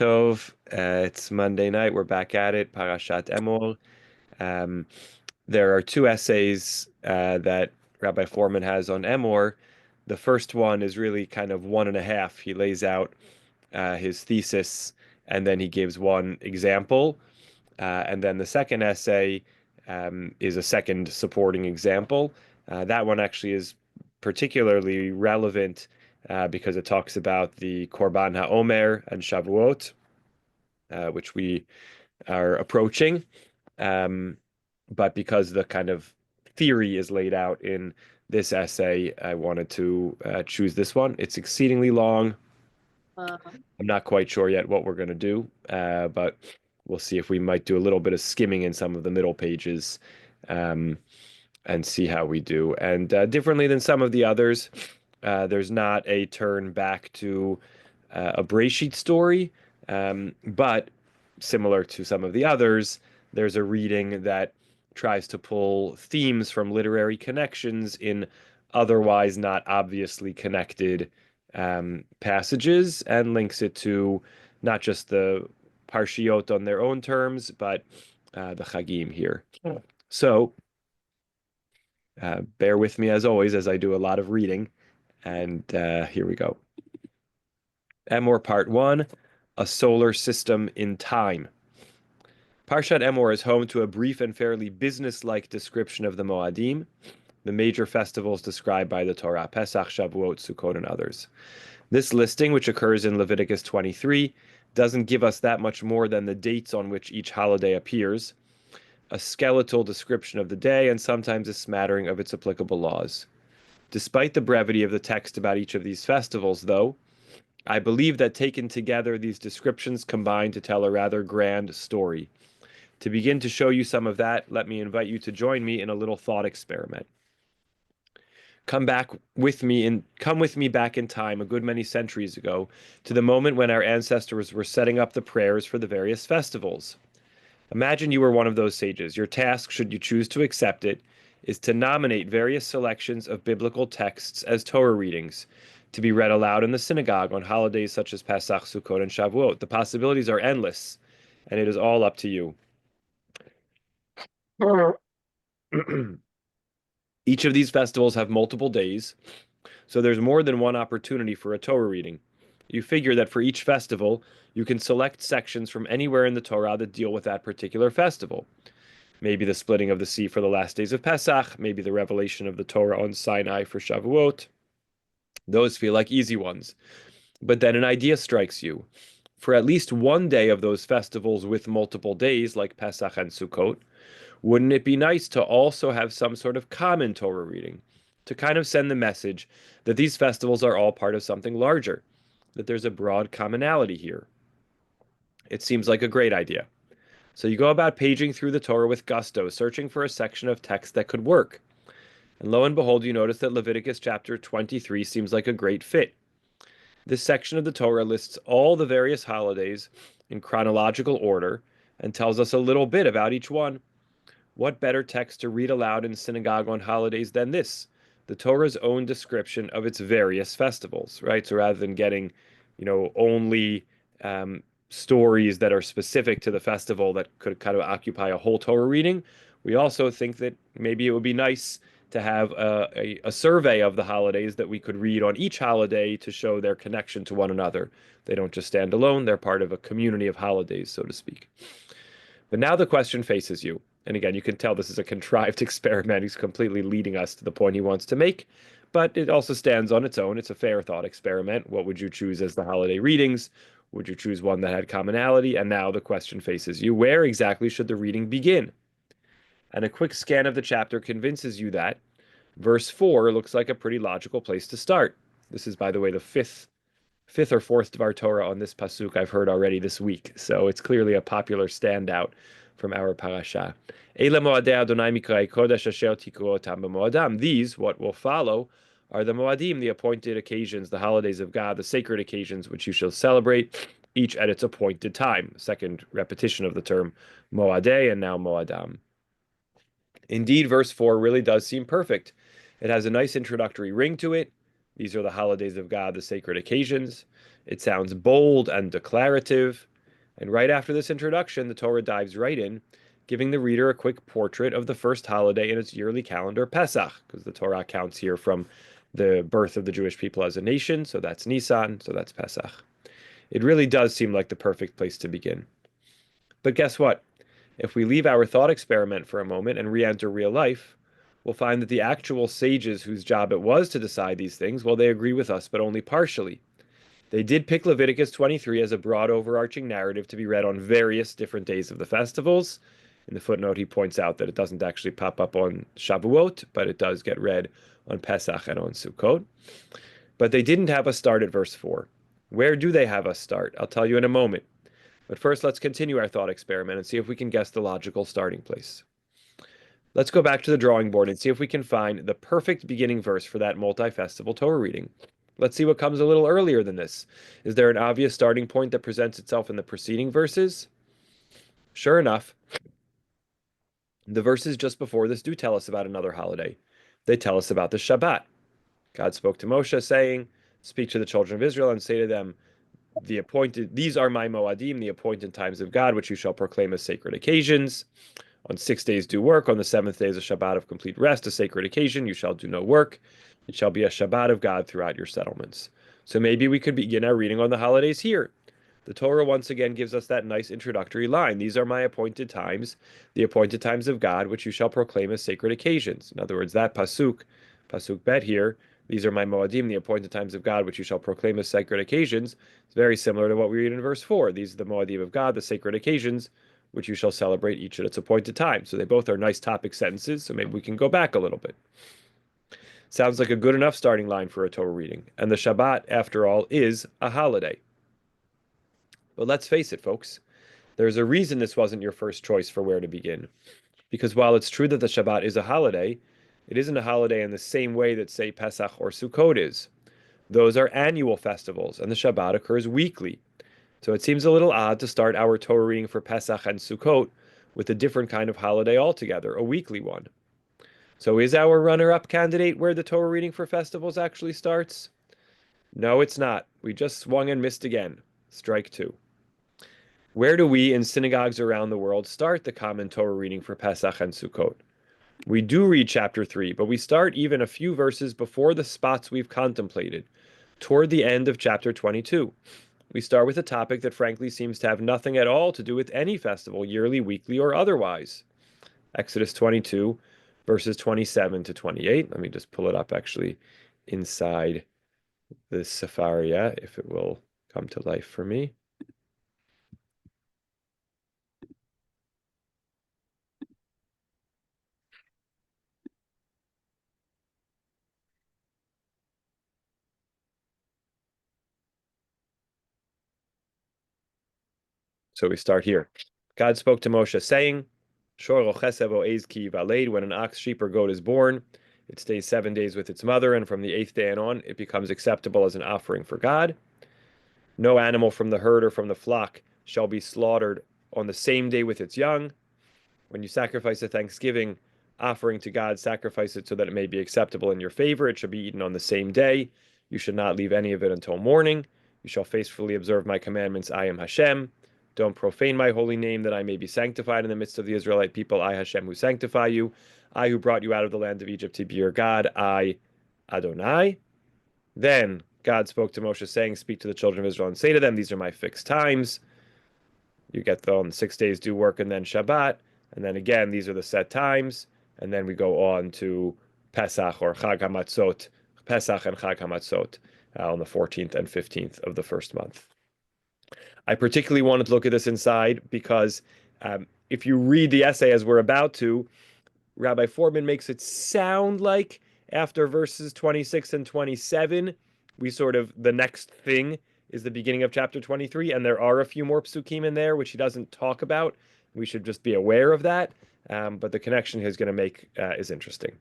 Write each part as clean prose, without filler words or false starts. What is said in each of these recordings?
Tov. It's Monday night. We're back at it. Parashat Emor. Um, there are two essays that Rabbi Foreman has on Emor. The first one is really kind of one and a half. He lays out his thesis and then he gives one example. And then the second essay is a second supporting example. That one actually is particularly relevant because it talks about the Korban HaOmer and Shavuot, which we are approaching. Um, but because the kind of theory is laid out in this essay, I wanted to choose this one. It's exceedingly long. Uh, I'm not quite sure yet what we're going to do, but we'll see if we might do a little bit of skimming in some of the middle pages um, and see how we do. And differently than some of the others, there's not a turn back to a Breshit story, but similar to some of the others, there's a reading that tries to pull themes from literary connections in otherwise not obviously connected passages and links it to not just the Parshiot on their own terms, but the Chagim here. So bear with me as always as I do a lot of reading. And here we go. Emor Part 1, A Solar System in Time. Parshat Emor is home to a brief and fairly business-like description of the Moadim, the major festivals described by the Torah, Pesach, Shavuot, Sukkot, and others. This listing, which occurs in Leviticus 23, doesn't give us that much more than the dates on which each holiday appears, a skeletal description of the day, and sometimes a smattering of its applicable laws. Despite the brevity of the text about each of these festivals, though, I believe that taken together, these descriptions combine to tell a rather grand story. To begin to show you some of that, let me invite you to join me in a little thought experiment. Come with me back in time a good many centuries ago to the moment when our ancestors were setting up the prayers for the various festivals. Imagine you were one of those sages. Your task, should you choose to accept it, is to nominate various selections of biblical texts as Torah readings to be read aloud in the synagogue on holidays such as Pesach, Sukkot, and Shavuot. The possibilities are endless, and it is all up to you. Each of these festivals have multiple days, so there's more than one opportunity for a Torah reading. You figure that for each festival, you can select sections from anywhere in the Torah that deal with that particular festival. Maybe the splitting of the sea for the last days of Pesach, maybe the revelation of the Torah on Sinai for Shavuot. Those feel like easy ones. But then an idea strikes you. For at least one day of those festivals with multiple days, like Pesach and Sukkot, wouldn't it be nice to also have some sort of common Torah reading to kind of send the message that these festivals are all part of something larger, that there's a broad commonality here? It seems like a great idea. So you go about paging through the Torah with gusto, searching for a section of text that could work. And lo and behold, you notice that Leviticus chapter 23 seems like a great fit. This section of the Torah lists all the various holidays in chronological order and tells us a little bit about each one. What better text to read aloud in synagogue on holidays than this? The Torah's own description of its various festivals, right? So rather than getting, only stories that are specific to the festival that could kind of occupy a whole Torah reading, we also think that maybe it would be nice to have a survey of the holidays that we could read on each holiday to show their connection to one another. They don't just stand alone, they're part of a community of holidays, so to speak. But now the question faces you. And again, you can tell this is a contrived experiment. He's completely leading us to the point he wants to make, but it also stands on its own. It's a fair thought experiment. What would you choose as the holiday readings? Would you choose one that had commonality? And now the question faces you. Where exactly should the reading begin? And a quick scan of the chapter convinces you that verse 4 looks like a pretty logical place to start. This is, by the way, the fifth or fourth Dvar Torah on this pasuk I've heard already this week, so it's clearly a popular standout from our parasha. These, what will follow, are the Moadim, the appointed occasions, the holidays of God, the sacred occasions which you shall celebrate, each at its appointed time. Second repetition of the term Moadeh and now Moadam. Indeed, verse 4 really does seem perfect. It has a nice introductory ring to it. These are the holidays of God, the sacred occasions. It sounds bold and declarative. And right after this introduction, the Torah dives right in, giving the reader a quick portrait of the first holiday in its yearly calendar, Pesach, because the Torah counts here from the birth of the Jewish people as a nation, so that's Nisan, so that's Pesach. It really does seem like the perfect place to begin. But guess what? If we leave our thought experiment for a moment and re-enter real life, we'll find that the actual sages whose job it was to decide these things, well, they agree with us, but only partially. They did pick Leviticus 23 as a broad overarching narrative to be read on various different days of the festivals. In the footnote, he points out that it doesn't actually pop up on Shavuot, but it does get read on Pesach and on Sukkot. But they didn't have us start at verse 4. Where do they have us start? I'll tell you in a moment. But first, let's continue our thought experiment and see if we can guess the logical starting place. Let's go back to the drawing board and see if we can find the perfect beginning verse for that multi-festival Torah reading. Let's see what comes a little earlier than this. Is there an obvious starting point that presents itself in the preceding verses? Sure enough, the verses just before this do tell us about another holiday. They tell us about the Shabbat. God spoke to Moshe, saying, "Speak to the children of Israel and say to them, these are my Moadim, the appointed times of God, which you shall proclaim as sacred occasions. On 6 days do work. On the seventh day is a Shabbat of complete rest, a sacred occasion. You shall do no work. It shall be a Shabbat of God throughout your settlements." So maybe we could begin our reading on the holidays here. The Torah once again gives us that nice introductory line. These are my appointed times, the appointed times of God, which you shall proclaim as sacred occasions. In other words, that pasuk bet here, these are my Moadim, the appointed times of God, which you shall proclaim as sacred occasions. It's very similar to what we read in verse 4. These are the Moadim of God, the sacred occasions, which you shall celebrate each at its appointed time. So they both are nice topic sentences, so maybe we can go back a little bit. Sounds like a good enough starting line for a Torah reading. And the Shabbat, after all, is a holiday. But let's face it, folks, there's a reason this wasn't your first choice for where to begin. Because while it's true that the Shabbat is a holiday, it isn't a holiday in the same way that, say, Pesach or Sukkot is. Those are annual festivals, and the Shabbat occurs weekly. So it seems a little odd to start our Torah reading for Pesach and Sukkot with a different kind of holiday altogether, a weekly one. So is our runner-up candidate where the Torah reading for festivals actually starts? No, it's not. We just swung and missed again. Strike two. Where do we in synagogues around the world start the common Torah reading for Pesach and Sukkot? We do read chapter 3, but we start even a few verses before the spots we've contemplated, toward the end of chapter 22. We start with a topic that frankly seems to have nothing at all to do with any festival, yearly, weekly, or otherwise. Exodus 22, verses 27 to 28. Let me just pull it up actually inside the Sefaria, if it will come to life for me. So we start here. God spoke to Moshe, saying, when an ox, sheep, or goat is born, it stays 7 days with its mother, and from the eighth day and on, it becomes acceptable as an offering for God. No animal from the herd or from the flock shall be slaughtered on the same day with its young. When you sacrifice a Thanksgiving offering to God, sacrifice it so that it may be acceptable in your favor. It should be eaten on the same day. You should not leave any of it until morning. You shall faithfully observe my commandments. I am Hashem. Don't profane my holy name, that I may be sanctified in the midst of the Israelite people. I, Hashem, who sanctify you. I, who brought you out of the land of Egypt to be your God. I, Adonai. Then God spoke to Moshe, saying, "Speak to the children of Israel and say to them, these are my fixed times. You get on 6 days do work and then Shabbat. And then again, these are the set times. And then we go on to Pesach or Chag HaMatzot, Pesach and Chag HaMatzot on the 14th and 15th of the first month." I particularly wanted to look at this inside because if you read the essay as we're about to, Rabbi Foreman makes it sound like after verses 26 and 27, the next thing is the beginning of chapter 23, and there are a few more psukim in there, which he doesn't talk about. We should just be aware of that. But the connection he's going to make is interesting.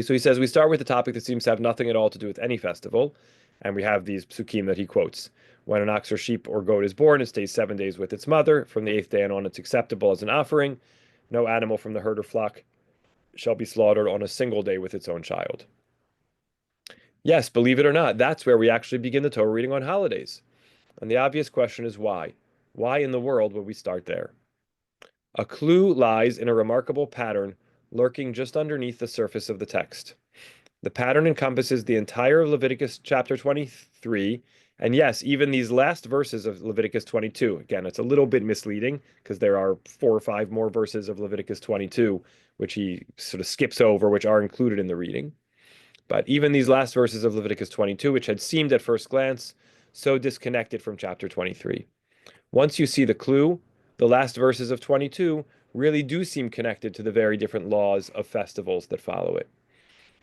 So he says, we start with a topic that seems to have nothing at all to do with any festival, and we have these psukim that he quotes. When an ox or sheep or goat is born, it stays 7 days with its mother. From the eighth day and on, it's acceptable as an offering. No animal from the herd or flock shall be slaughtered on a single day with its own child. Yes, believe it or not, that's where we actually begin the Torah reading on holidays. And the obvious question is why? Why in the world would we start there? A clue lies in a remarkable pattern lurking just underneath the surface of the text. The pattern encompasses the entire of Leviticus chapter 23, and yes, even these last verses of Leviticus 22. Again, it's a little bit misleading because there are 4 or 5 more verses of Leviticus 22, which he sort of skips over, which are included in the reading. But even these last verses of Leviticus 22, which had seemed at first glance so disconnected from chapter 23. Once you see the clue, the last verses of 22 really do seem connected to the very different laws of festivals that follow it.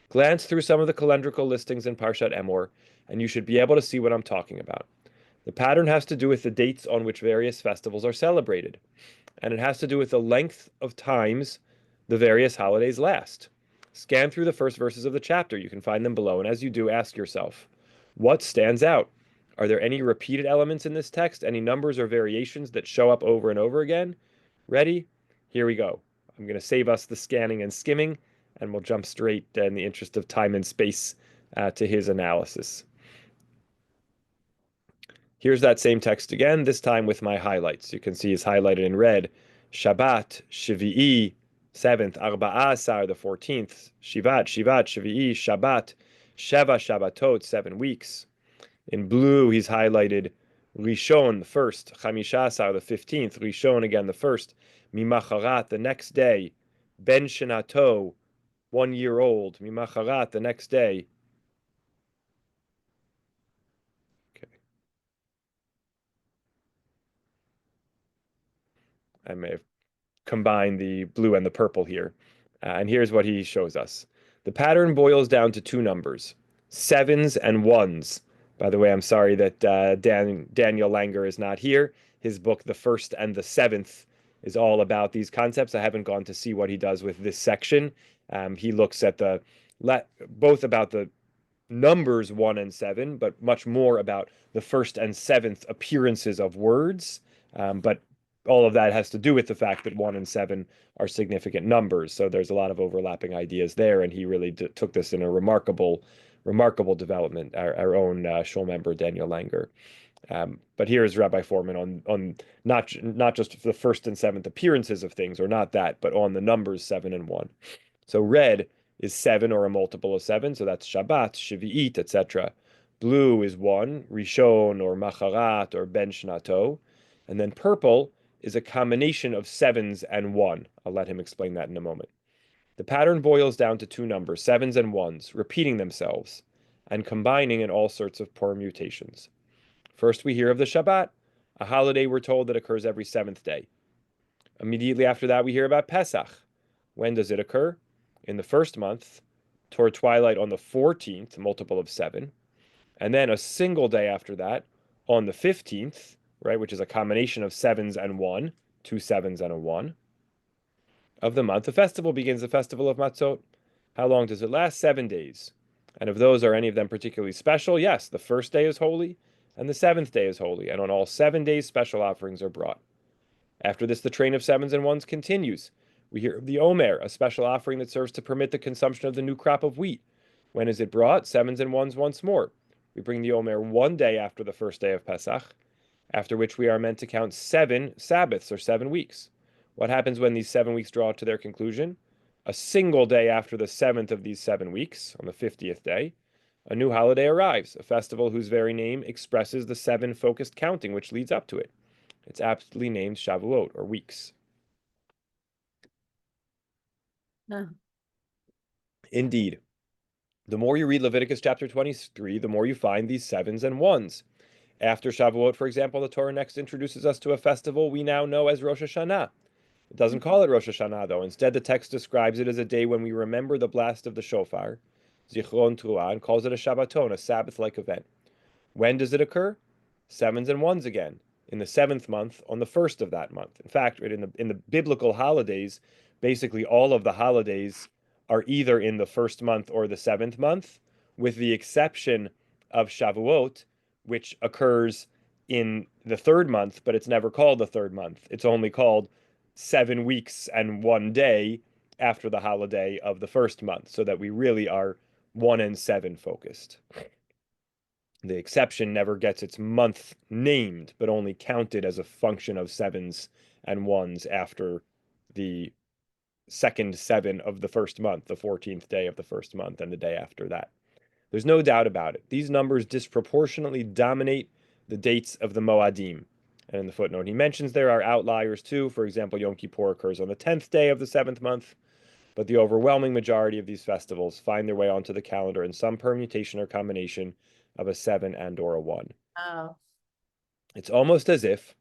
Glance through some of the calendrical listings in Parshat Emor, and you should be able to see what I'm talking about. The pattern has to do with the dates on which various festivals are celebrated, and it has to do with the length of times the various holidays last. Scan through the first verses of the chapter. You can find them below, and as you do, ask yourself, what stands out? Are there any repeated elements in this text, any numbers or variations that show up over and over again? Ready? Here we go. I'm going to save us the scanning and skimming, and we'll jump straight, in the interest of time and space, to his analysis. Here's that same text again, this time with my highlights. You can see it's highlighted in red. Shabbat, Shvi'i, 7th, Arba'asar, the 14th, Shivat, Shvi'i, Shabbat, Sheva Shabbatot, 7 weeks. In blue, he's highlighted Rishon, the 1st, Chamishasar, the 15th, Rishon again, the 1st, Mimacharat, the next day, Ben Shanato, 1 year old, Mimacharat, the next day. Okay. I may have combined the blue and the purple here. And here's what he shows us. The pattern boils down to 2 numbers, 7s and 1s. By the way, I'm sorry that Daniel Langer is not here. His book, The First and the Seventh, is all about these concepts. I haven't gone to see what he does with this section. He looks at both about the numbers 1 and 7, but much more about the first and seventh appearances of words. But all of that has to do with the fact that 1 and 7 are significant numbers. So there's a lot of overlapping ideas there, and he really took this in a remarkable development. Our own Shul member Daniel Langer. But here is Rabbi Foreman on not just the first and seventh appearances of things, or not that, but on the numbers 7 and 1. So red is 7 or a multiple of 7, so that's Shabbat, Shvi'it, etc. Blue is 1, Rishon or Macharat or Ben Shnato. And then purple is a combination of 7s and 1. I'll let him explain that in a moment. The pattern boils down to 2 numbers, 7s and 1s, repeating themselves and combining in all sorts of permutations. First, we hear of the Shabbat, a holiday we're told that occurs every 7th day. Immediately after that, we hear about Pesach. When does it occur? In the first month, toward twilight on the 14th, multiple of 7. And then a single day after that, on the 15th, right, which is a combination of 7s and 1, 2 7s and a 1, of the month. The festival begins, the festival of Matzot. How long does it last? 7 days. And of those, are any of them particularly special? Yes, the first day is holy, and the 7th day is holy. And on all 7 days, special offerings are brought. After this, the train of 7s and 1s continues. We hear of the Omer, a special offering that serves to permit the consumption of the new crop of wheat. When is it brought? 7s and 1s once more. We bring the Omer 1 day after the first day of Pesach, after which we are meant to count 7 Sabbaths, or 7 weeks. What happens when these 7 weeks draw to their conclusion? A single day after the 7th of these 7 weeks, on the 50th day, a new holiday arrives, a festival whose very name expresses the 7-focused counting which leads up to it. It's aptly named Shavuot, or weeks. Oh. Indeed. The more you read Leviticus chapter 23, the more you find these 7s and 1s. After Shavuot, for example, the Torah next introduces us to a festival we now know as Rosh Hashanah. It doesn't call it Rosh Hashanah, though. Instead, the text describes it as a day when we remember the blast of the shofar, Zichron Truah, and calls it a Shabbaton, a Sabbath-like event. When does it occur? 7s and 1s again, in the 7th month, on the 1st of that month. In fact, in the biblical holidays, basically all of the holidays are either in the 1st month or the 7th month, with the exception of Shavuot, which occurs in the 3rd month, but it's never called the 3rd month. It's only called 7 weeks and 1 day after the holiday of the 1st month, so that we really are 1 and 7 focused. The exception never gets its month named, but only counted as a function of sevens and ones after the second seven of the first month, the 14th day of the first month, and the day after that. There's no doubt about it. These numbers disproportionately dominate the dates of the Moadim. And in the footnote, he mentions there are outliers too. For example, Yom Kippur occurs on the 10th day of the seventh month, but the overwhelming majority of these festivals find their way onto the calendar in some permutation or combination of a 7 and or a 1. Oh. It's almost as if,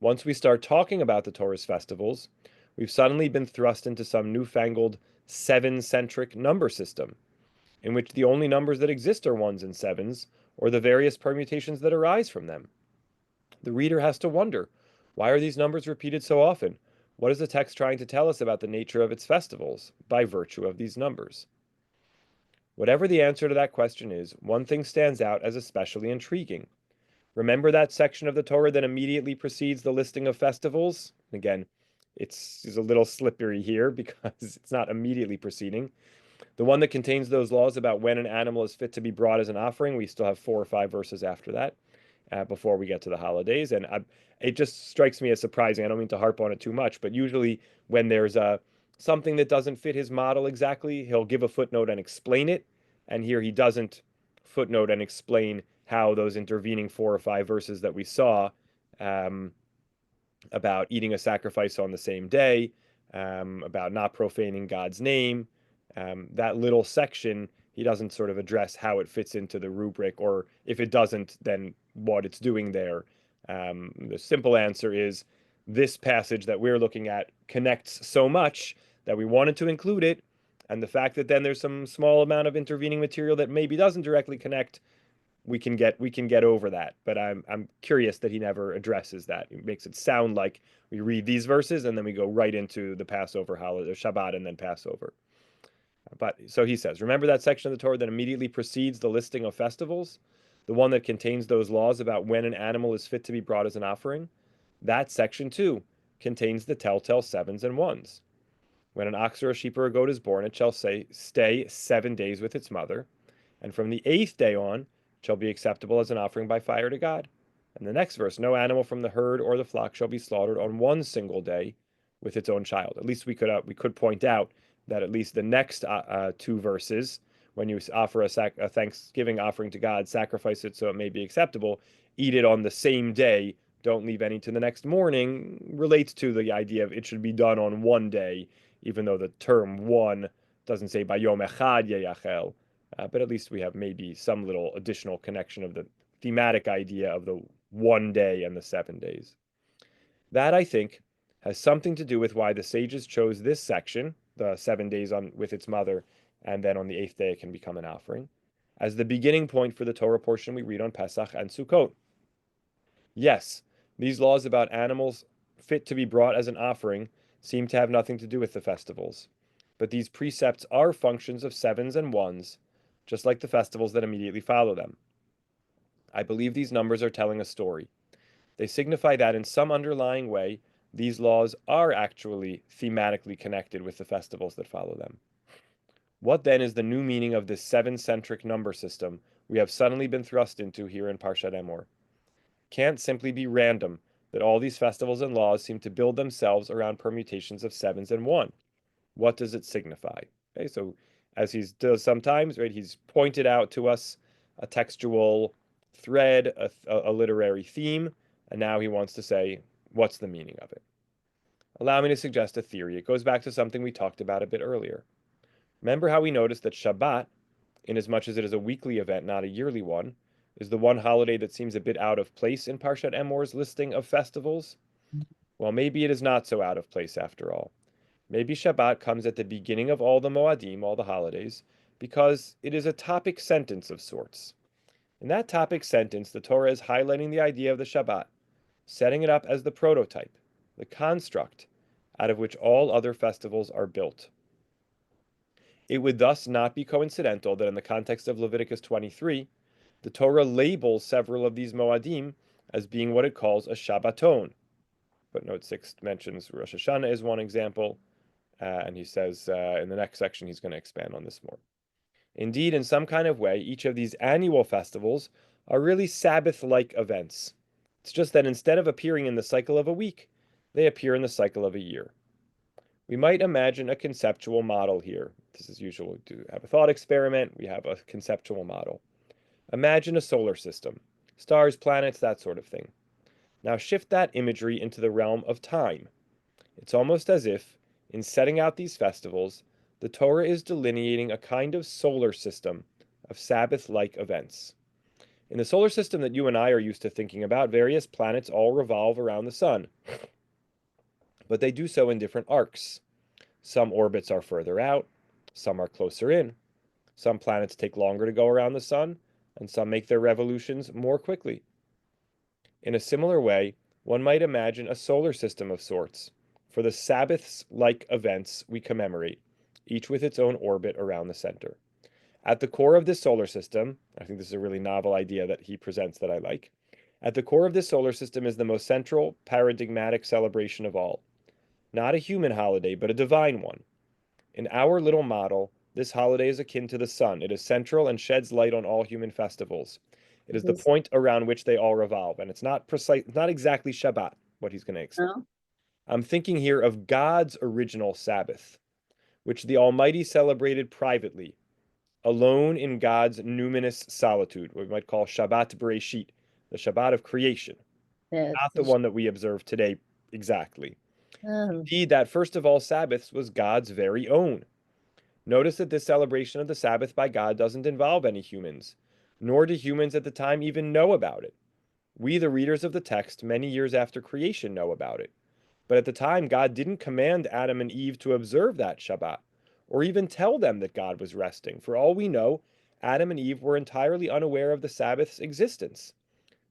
once we start talking about the Torah's festivals, we've suddenly been thrust into some newfangled 7-centric number system, in which the only numbers that exist are ones and sevens, or the various permutations that arise from them. The reader has to wonder, why are these numbers repeated so often? What is the text trying to tell us about the nature of its festivals by virtue of these numbers? Whatever the answer to that question is, one thing stands out as especially intriguing. Remember that section of the Torah that immediately precedes the listing of festivals? Again, it's a little slippery here because it's not immediately preceding. The one that contains those laws about when an animal is fit to be brought as an offering. We still have 4 or 5 verses after that before we get to the holidays. And it just strikes me as surprising. I don't mean to harp on it too much, but usually when there's something that doesn't fit his model exactly, he'll give a footnote and explain it. And here he doesn't footnote and explain how those intervening 4 or 5 verses that we saw um, about eating a sacrifice on the same day, about not profaning God's name. That little section, he doesn't sort of address how it fits into the rubric, or if it doesn't, then what it's doing there. The simple answer is this passage that we're looking at connects so much that we wanted to include it. And the fact that then there's some small amount of intervening material that maybe doesn't directly connect, we can get over that. But I'm curious that he never addresses that. It makes it sound like we read these verses and then we go right into the Passover holiday, Shabbat, and then Passover. But so he says, remember that section of the Torah that immediately precedes the listing of festivals, the one that contains those laws about when an animal is fit to be brought as an offering. That section too contains the telltale sevens and ones. When an ox or a sheep or a goat is born, it shall stay 7 days with its mother, and from the 8th day on shall be acceptable as an offering by fire to God. And the next verse, no animal from the herd or the flock shall be slaughtered on one single day with its own child. At least we could point out that at least the next 2 verses, when you offer a thanksgiving offering to God, sacrifice it so it may be acceptable, eat it on the same day, don't leave any to the next morning, relates to the idea of it should be done on one day, even though the term one doesn't say by Yom Echad Yeyachel, but at least we have maybe some little additional connection of the thematic idea of the one day and the 7 days. That, I think, has something to do with why the sages chose this section, the 7 days on with its mother, and then on the 8th day it can become an offering, as the beginning point for the Torah portion we read on Pesach and Sukkot. Yes, these laws about animals fit to be brought as an offering seem to have nothing to do with the festivals, but these precepts are functions of sevens and ones, just like the festivals that immediately follow them. I believe these numbers are telling a story. They signify that in some underlying way, these laws are actually thematically connected with the festivals that follow them. What then is the new meaning of this 7-centric number system we have suddenly been thrust into here in Parshat Emor? Can't simply be random that all these festivals and laws seem to build themselves around permutations of sevens and one. What does it signify? Okay, so as he does sometimes, right, he's pointed out to us a textual thread, a literary theme, and now he wants to say, what's the meaning of it? Allow me to suggest a theory. It goes back to something we talked about a bit earlier. Remember how we noticed that Shabbat, inasmuch as it is a weekly event, not a yearly one, is the one holiday that seems a bit out of place in Parshat Emor's listing of festivals? Well, maybe it is not so out of place after all. Maybe Shabbat comes at the beginning of all the Moadim, all the holidays, because it is a topic sentence of sorts. In that topic sentence, the Torah is highlighting the idea of the Shabbat, setting it up as the prototype, the construct, out of which all other festivals are built. It would thus not be coincidental that in the context of Leviticus 23, the Torah labels several of these Moadim as being what it calls a Shabbaton. Footnote 6 mentions Rosh Hashanah as one example, and he says in the next section he's going to expand on this more. Indeed, in some kind of way, each of these annual festivals are really Sabbath-like events. It's just that instead of appearing in the cycle of a week, they appear in the cycle of a year. We might imagine a conceptual model here. This is usual. We have a thought experiment. We have a conceptual model. Imagine a solar system, stars, planets, that sort of thing. Now shift that imagery into the realm of time. It's almost as if, in setting out these festivals, the Torah is delineating a kind of solar system of Sabbath-like events. In the solar system that you and I are used to thinking about, various planets all revolve around the sun, but they do so in different arcs. Some orbits are further out, some are closer in. Some planets take longer to go around the sun, and some make their revolutions more quickly. In a similar way, one might imagine a solar system of sorts for the Sabbaths-like events we commemorate, each with its own orbit around the center. At the core of this solar system, I think this is a really novel idea that he presents that I like. At the core of this solar system is the most central, paradigmatic celebration of all. Not a human holiday, but a divine one. In our little model, this holiday is akin to the sun. It is central and sheds light on all human festivals. It is the This, point around which they all revolve, and it's not precise, not exactly Shabbat, what he's going to explain. no? I'm thinking here of God's original Sabbath, which the Almighty celebrated privately, alone in God's numinous solitude, what we might call Shabbat Bereshit, the Shabbat of creation, not the The, one that we observe today exactly. oh, Indeed, that first of all Sabbaths was God's very own. Notice that this celebration of the Sabbath by God doesn't involve any humans, nor do humans at the time even know about it. We, the readers of the text, many years after creation, know about it. But at the time, God didn't command Adam and Eve to observe that Shabbat, or even tell them that God was resting. For all we know, Adam and Eve were entirely unaware of the Sabbath's existence.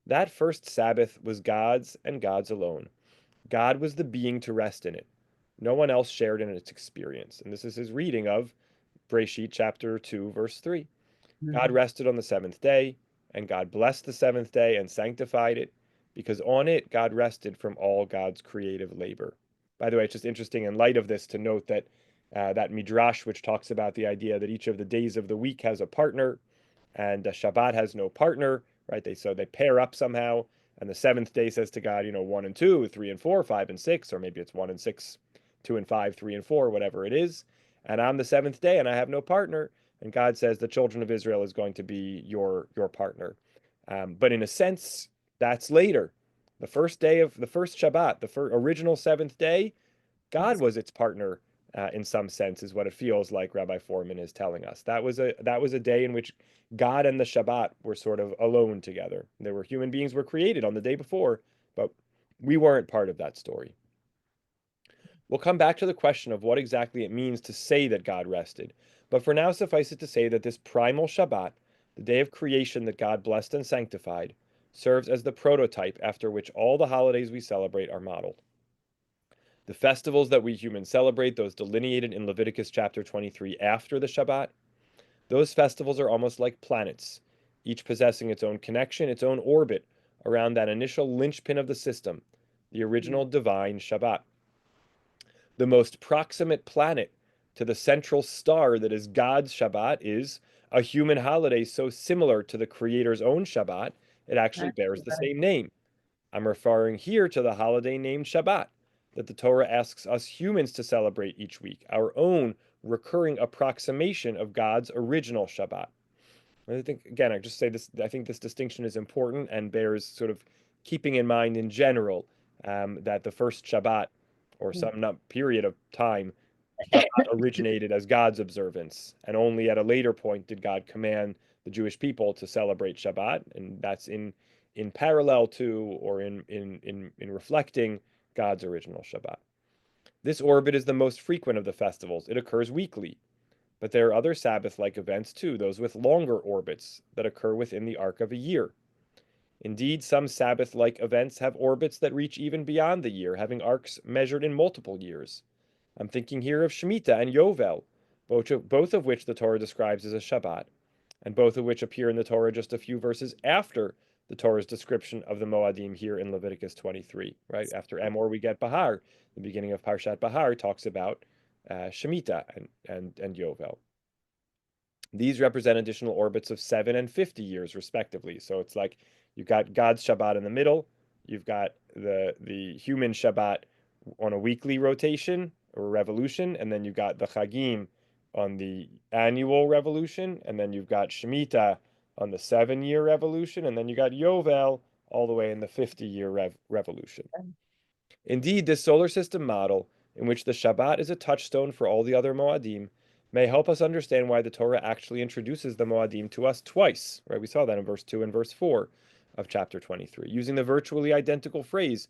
That first Sabbath was God's and God's alone. God was the being to rest in it. No one else shared in its experience. And this is his reading of Breshit chapter 2, verse 3. God mm, rested on the seventh day, and God blessed the seventh day and sanctified it, because on it God rested from all God's creative labor. By the way, it's just interesting in light of this to note that that midrash, which talks about the idea that each of the days of the week has a partner, and Shabbat has no partner, right? They pair up somehow, and the seventh day says to God, 1 and 2, 3 and 4, 5 and 6, or maybe it's 1 and 6, 2 and 5, 3 and 4, whatever it is. And I'm the seventh day, and I have no partner. And God says the children of Israel is going to be your partner. But in a sense, that's later. The first day of the first Shabbat, the original seventh day, God yes, was its partner in some sense, is what it feels like. Rabbi Foreman is telling us that was a day in which God and the Shabbat were sort of alone together. There were human beings were created on the day before, but we weren't part of that story. We'll come back to the question of what exactly it means to say that God rested, but for now suffice it to say that this primal Shabbat, the day of creation that God blessed and sanctified, serves as the prototype after which all the holidays we celebrate are modeled. The festivals that we humans celebrate, those delineated in Leviticus chapter 23 after the Shabbat, those festivals are almost like planets, each possessing its own connection, its own orbit around that initial linchpin of the system, the mm, original divine Shabbat. The most proximate planet to the central star that is God's Shabbat is a human holiday so similar to the Creator's own Shabbat, it actually that's bears the right. same name. I'm referring here to the holiday named Shabbat that the Torah asks us humans to celebrate each week, our own recurring approximation of God's original Shabbat. I think, again, I just say this, I think this distinction is important and bears sort of keeping in mind in general that the first Shabbat or Mm. some period of time, Shabbat originated as God's observance, and only at a later point did God command the Jewish people to celebrate Shabbat, and that's in parallel to or in reflecting God's original Shabbat. This orbit is the most frequent of the festivals. It occurs weekly, but there are other Sabbath-like events too, those with longer orbits that occur within the arc of a year. Indeed, some Sabbath-like events have orbits that reach even beyond the year, having arcs measured in multiple years. I'm thinking here of Shemitah and Yovel, both of which the Torah describes as a Shabbat, and both of which appear in the Torah just a few verses after the Torah's description of the Moadim here in Leviticus 23, right? After Emor, we get Bahar. The beginning of Parshat Bahar talks about Shemitah and Yovel. These represent additional orbits of 7 and 50 years, respectively. So it's like you've got God's Shabbat in the middle, you've got the human Shabbat on a weekly rotation or revolution, and then you've got the Chagim on the annual revolution, and then you've got Shemitah on the 7-year revolution, and then you got Yovel all the way in the 50-year revolution. Indeed, this solar system model, in which the Shabbat is a touchstone for all the other Moadim, may help us understand why the Torah actually introduces the Moadim to us twice. Right? We saw that in verse 2 and verse 4 of chapter 23, using the virtually identical phrase,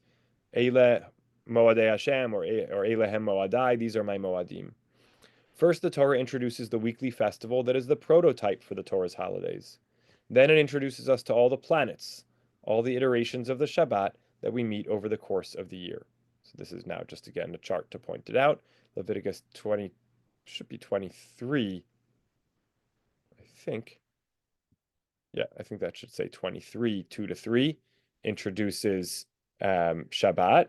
Eile Moadei Hashem, or Eilehem Moadai, these are my Moadim. First, the Torah introduces the weekly festival that is the prototype for the Torah's holidays. Then it introduces us to all the planets, all the iterations of the Shabbat that we meet over the course of the year. So this is now just again a chart to point it out. Leviticus 20 should be 23, I think. Yeah, I think that should say 23, 2 to 3, introduces Shabbat,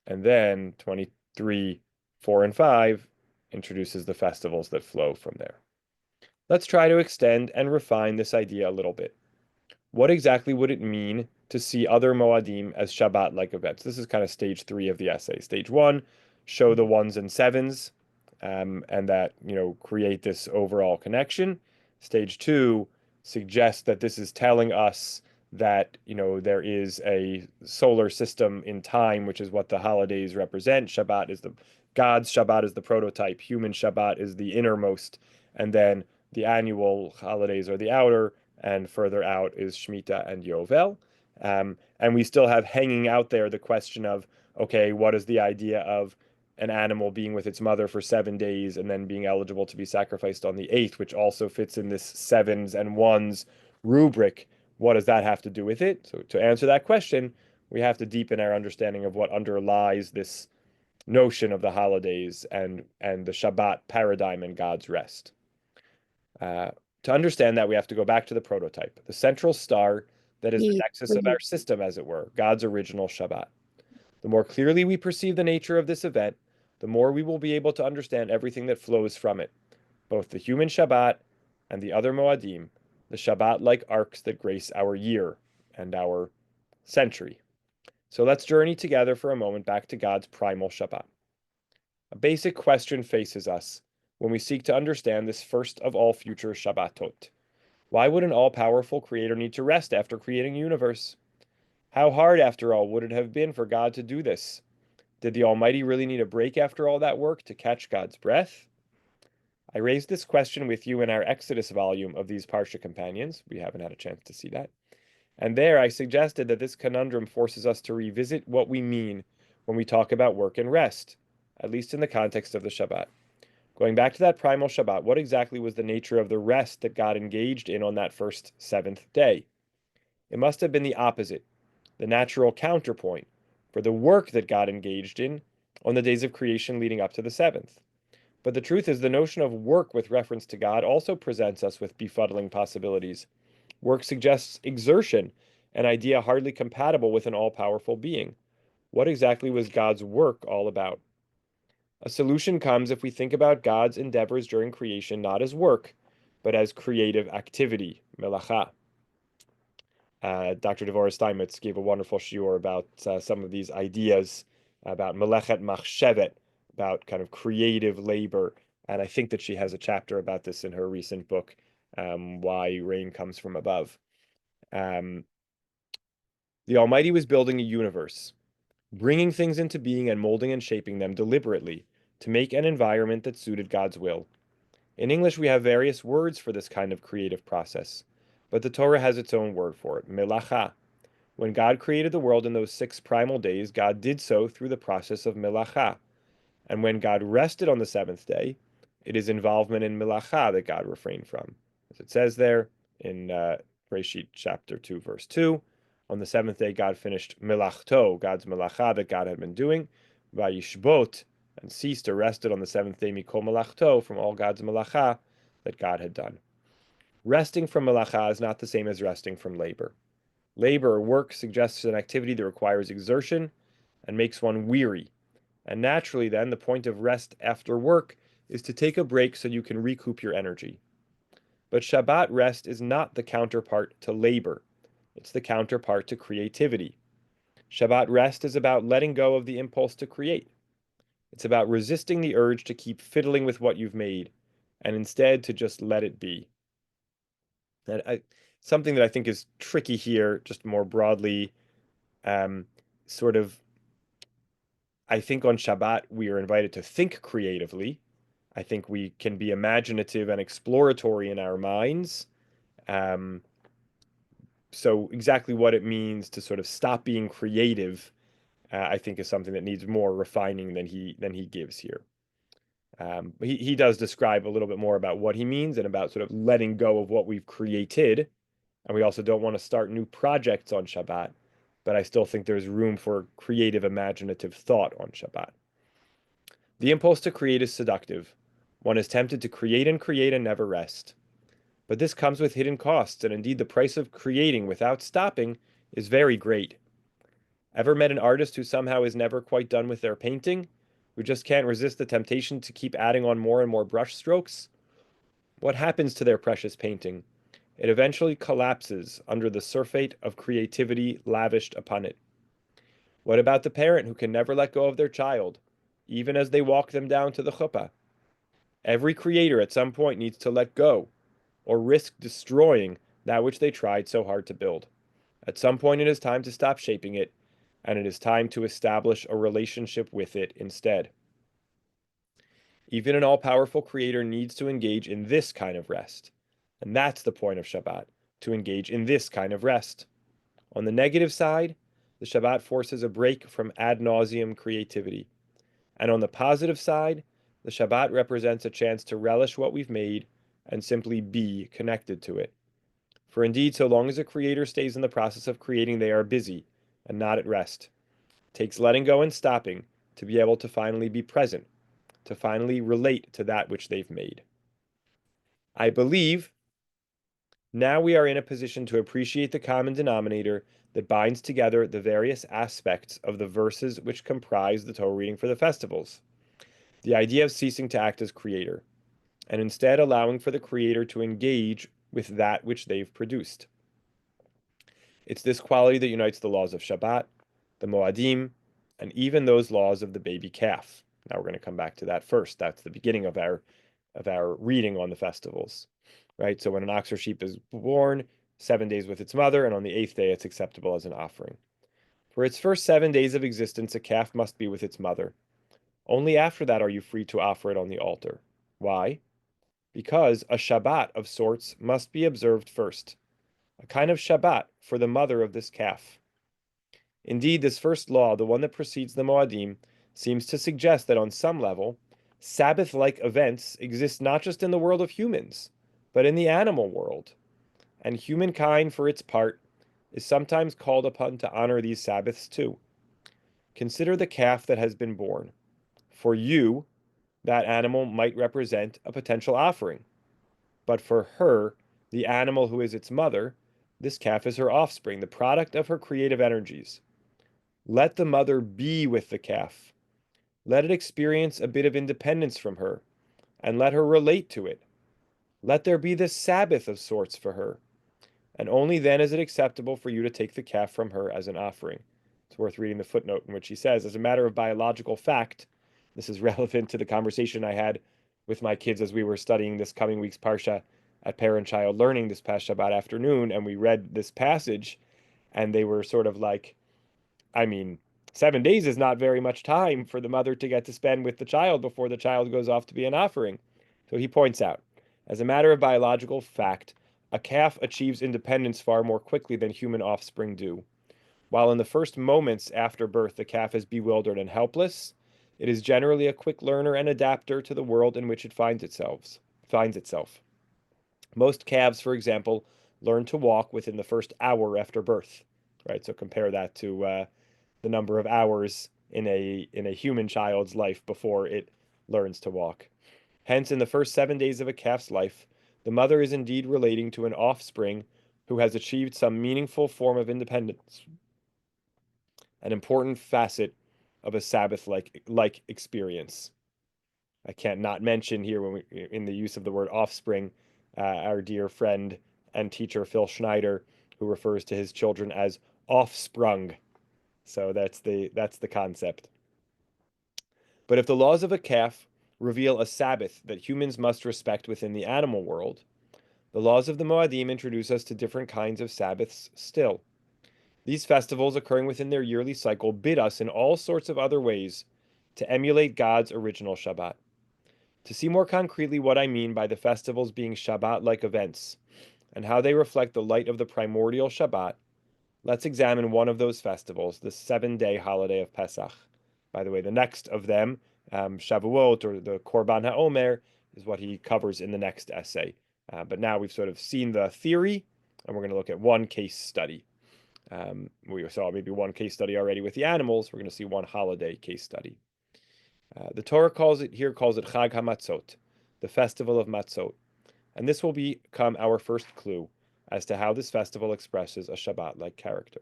and then 23, 4 and 5 introduces the festivals that flow from there. Let's try to extend and refine this idea a little bit. What exactly would it mean to see other Moadim as Shabbat-like events? This is kind of stage 3 of the essay. Stage 1, show the ones and sevens, and that, create this overall connection. Stage 2, suggest that this is telling us that, there is a solar system in time, which is what the holidays represent. God's Shabbat is the prototype, human Shabbat is the innermost, and then the annual holidays are the outer, and further out is Shemitah and Yovel. And we still have hanging out there the question of, okay, what is the idea of an animal being with its mother for 7 days and then being eligible to be sacrificed on the 8th, which also fits in this sevens and ones rubric? What does that have to do with it? So to answer that question, we have to deepen our understanding of what underlies this notion of the holidays and the Shabbat paradigm and God's rest. To understand that, we have to go back to the prototype, the central star that is the nexus of our system, as it were, God's original Shabbat. The more clearly we perceive the nature of this event, the more we will be able to understand everything that flows from it, both the human Shabbat and the other Moadim, the Shabbat-like arcs that grace our year and our century. So let's journey together for a moment back to God's primal Shabbat. A basic question faces us when we seek to understand this first of all future Shabbatot. Why would an all-powerful creator need to rest after creating a universe? How hard, after all, would it have been for God to do this? Did the Almighty really need a break after all that work to catch God's breath? I raised this question with you in our Exodus volume of these Parsha companions. We haven't had a chance to see that. And there I suggested that this conundrum forces us to revisit what we mean when we talk about work and rest, at least in the context of the Shabbat. Going back to that primal Shabbat, what exactly was the nature of the rest that God engaged in on that first 7th day? It must have been the opposite, the natural counterpoint, for the work that God engaged in on the days of creation leading up to the 7th. But the truth is, the notion of work with reference to God also presents us with befuddling possibilities. Work suggests exertion, an idea hardly compatible with an all-powerful being. What exactly was God's work all about? A solution comes if we think about God's endeavors during creation not as work, but as creative activity, melacha. Dr. Devorah Steinmetz gave a wonderful shiur about some of these ideas about melechet machshevet, about kind of creative labor. And I think that she has a chapter about this in her recent book, Why Rain Comes from Above. The Almighty was building a universe, bringing things into being and molding and shaping them deliberately to make an environment that suited God's will. In English, we have various words for this kind of creative process, but the Torah has its own word for it, melacha. When God created the world in those 6 primal days, God did so through the process of melacha. And when God rested on the 7th day, it is involvement in melacha that God refrained from. As it says there in Bereshit chapter 2, verse 2, on the 7th day, God finished melachto, God's melacha that God had been doing, vayishbot, and ceased or rested on the 7th day, mikol melachto, from all God's melacha that God had done. Resting from melacha is not the same as resting from labor. Labor or work suggests an activity that requires exertion and makes one weary. And naturally, then, the point of rest after work is to take a break so you can recoup your energy. But Shabbat rest is not the counterpart to labor. It's the counterpart to creativity. Shabbat rest is about letting go of the impulse to create. It's about resisting the urge to keep fiddling with what you've made and instead to just let it be. And something that I think is tricky here, just more broadly, um, sort of, I think on Shabbat we are invited to think creatively. I think we can be imaginative and exploratory in our minds. Um, so exactly what it means to sort of stop being creative, I think is something that needs more refining than he gives here. He does describe a little bit more about what he means and about sort of letting go of what we've created. And we also don't want to start new projects on Shabbat, but I still think there's room for creative, imaginative thought on Shabbat. The impulse to create is seductive. One is tempted to create and never rest. But this comes with hidden costs, and indeed the price of creating without stopping is very great. Ever met an artist who somehow is never quite done with their painting? Who just can't resist the temptation to keep adding on more and more brush strokes? What happens to their precious painting? It eventually collapses under the surfeit of creativity lavished upon it. What about the parent who can never let go of their child, even as they walk them down to the chuppah? Every creator at some point needs to let go, or risk destroying that which they tried so hard to build. At some point, it is time to stop shaping it, and it is time to establish a relationship with it instead. Even an all powerful creator needs to engage in this kind of rest. And that's the point of Shabbat, to engage in this kind of rest. On the negative side, the Shabbat forces a break from ad nauseum creativity. And on the positive side, the Shabbat represents a chance to relish what we've made and simply be connected to it. For indeed, so long as a creator stays in the process of creating, they are busy and not at rest. It takes letting go and stopping to be able to finally be present, to finally relate to that which they've made. I believe now we are in a position to appreciate the common denominator that binds together the various aspects of the verses which comprise the Torah reading for the festivals. The idea of ceasing to act as creator, and instead allowing for the creator to engage with that which they've produced. It's this quality that unites the laws of Shabbat, the Moadim, and even those laws of the baby calf. Now we're going to come back to that first. That's the beginning of our reading on the festivals, right? So when an ox or sheep is born, 7 days with its mother, and on the eighth day it's acceptable as an offering. For its first 7 days of existence, a calf must be with its mother. Only after that are you free to offer it on the altar. Why? Because a Shabbat of sorts must be observed first, a kind of Shabbat for the mother of this calf. Indeed, this first law, the one that precedes the Moadim, seems to suggest that on some level, Sabbath-like events exist not just in the world of humans, but in the animal world. And humankind, for its part, is sometimes called upon to honor these Sabbaths too. Consider the calf that has been born. For you, that animal might represent a potential offering. But for her, the animal who is its mother, this calf is her offspring, the product of her creative energies. Let the mother be with the calf. Let it experience a bit of independence from her, and let her relate to it. Let there be this Sabbath of sorts for her, and only then is it acceptable for you to take the calf from her as an offering. It's worth reading the footnote in which he says, as a matter of biological fact, this is relevant to the conversation I had with my kids as we were studying this coming week's Parsha at Parent-Child Learning this past Shabbat afternoon, and we read this passage, and they were sort of like, I mean, 7 days is not very much time for the mother to get to spend with the child before the child goes off to be an offering. So he points out, as a matter of biological fact, a calf achieves independence far more quickly than human offspring do. While in the first moments after birth the calf is bewildered and helpless, it is generally a quick learner and adapter to the world in which it finds itself. Most calves, for example, learn to walk within the first hour after birth, right? So compare that to the number of hours in a human child's life before it learns to walk. Hence, in the first 7 days of a calf's life, the mother is indeed relating to an offspring who has achieved some meaningful form of independence, an important facet of a Sabbath-like experience. I can't not mention here when in the use of the word offspring our dear friend and teacher Phil Schneider, who refers to his children as offsprung. So that's the concept. But if the laws of a calf reveal a Sabbath that humans must respect within the animal world, the laws of the Moadim introduce us to different kinds of Sabbaths still. These festivals, occurring within their yearly cycle, bid us in all sorts of other ways to emulate God's original Shabbat. To see more concretely what I mean by the festivals being Shabbat-like events, and how they reflect the light of the primordial Shabbat, let's examine one of those festivals, the 7-day holiday of Pesach. By the way, the next of them, Shavuot, or the Korban HaOmer, is what he covers in the next essay. But now we've sort of seen the theory, and we're going to look at one case study. We saw maybe one case study already with the animals. We're going to see one holiday case study. The Torah calls it Chag HaMatzot, the festival of Matzot. And this will become our first clue as to how this festival expresses a Shabbat-like character.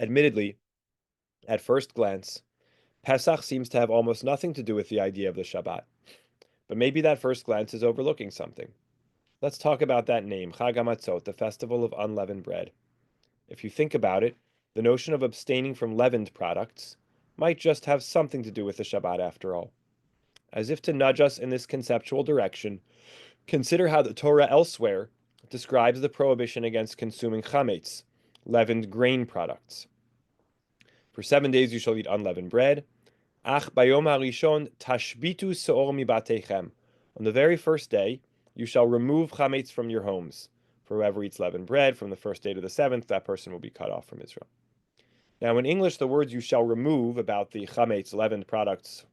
Admittedly, at first glance, Pesach seems to have almost nothing to do with the idea of the Shabbat. But maybe that first glance is overlooking something. Let's talk about that name, Chag HaMatzot, the festival of unleavened bread. If you think about it, the notion of abstaining from leavened products might just have something to do with the Shabbat after all. As if to nudge us in this conceptual direction, consider how the Torah elsewhere describes the prohibition against consuming chametz, leavened grain products. For 7 days you shall eat unleavened bread. Ach bayom harishon tashbitu seor mibatechem. On the very first day, you shall remove chametz from your homes. For whoever eats leavened bread from the first day to the seventh, that person will be cut off from Israel. Now, in English, the words you shall remove about the chametz, leavened products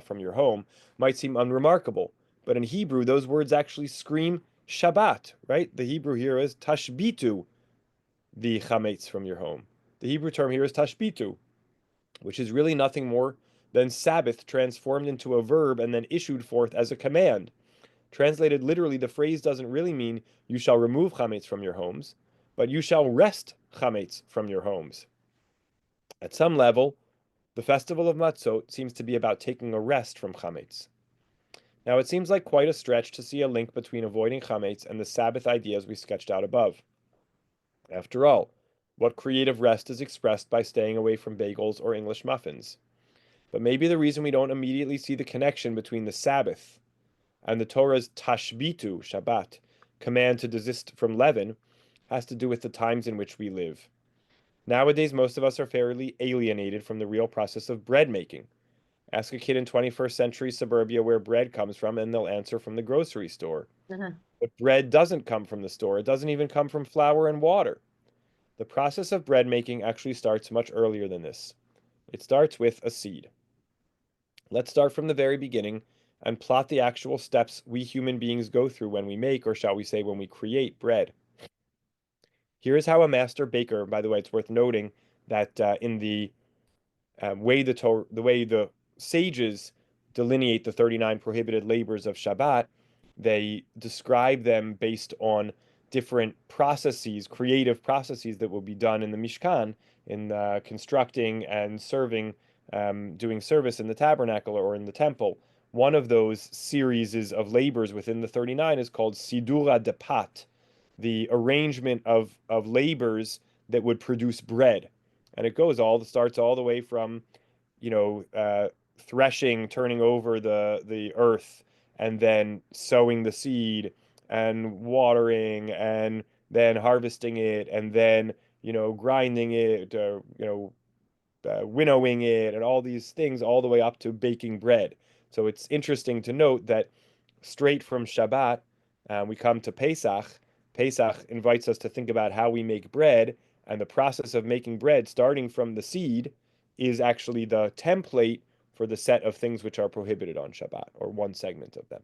from your home, might seem unremarkable. But in Hebrew, those words actually scream Shabbat, right? The Hebrew here is tashbitu, the chametz from your home. The Hebrew term here is tashbitu, which is really nothing more than Sabbath transformed into a verb and then issued forth as a command. Translated literally, the phrase doesn't really mean you shall remove chametz from your homes, but you shall wrest chametz from your homes. At some level, the festival of Matzot seems to be about taking a rest from chametz. Now, it seems like quite a stretch to see a link between avoiding chametz and the Sabbath ideas we sketched out above. After all, what creative rest is expressed by staying away from bagels or English muffins? But maybe the reason we don't immediately see the connection between the Sabbath and the Torah's tashbitu, Shabbat, command to desist from leaven, has to do with the times in which we live. Nowadays, most of us are fairly alienated from the real process of bread making. Ask a kid in 21st century suburbia where bread comes from, and they'll answer from the grocery store. But bread doesn't come from the store. It doesn't even come from flour and water. The process of bread making actually starts much earlier than this. It starts with a seed. Let's start from the very beginning and plot the actual steps we human beings go through when we make, or shall we say, when we create bread. Here is how a master baker, by the way, it's worth noting that in the way the sages delineate the 39 prohibited labors of Shabbat, they describe them based on different processes, creative processes that will be done in the Mishkan, in constructing and serving, doing service in the tabernacle or in the temple. One of those series of labors within the 39 is called Sidura de Pat, the arrangement of labors that would produce bread. And it starts all the way from, threshing, turning over the earth, and then sowing the seed, and watering, and then harvesting it, and then grinding it, winnowing it, and all these things, all the way up to baking bread. So it's interesting to note that straight from Shabbat, we come to Pesach. Pesach invites us to think about how we make bread, and the process of making bread, starting from the seed, is actually the template for the set of things which are prohibited on Shabbat, or one segment of them.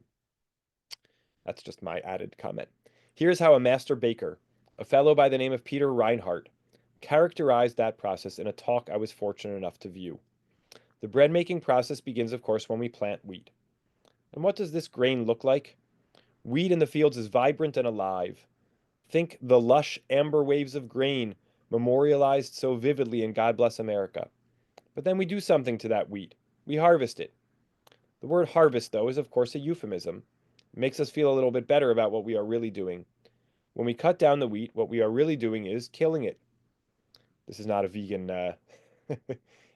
That's just my added comment. Here's how a master baker, a fellow by the name of Peter Reinhardt, characterized that process in a talk I was fortunate enough to view. The bread making process begins, of course, when we plant wheat. And what does this grain look like? Wheat in the fields is vibrant and alive. Think the lush amber waves of grain memorialized so vividly in God Bless America. But then we do something to that wheat. We harvest it. The word harvest, though, is of course a euphemism. It makes us feel a little bit better about what we are really doing. When we cut down the wheat, what we are really doing is killing it. This is not a vegan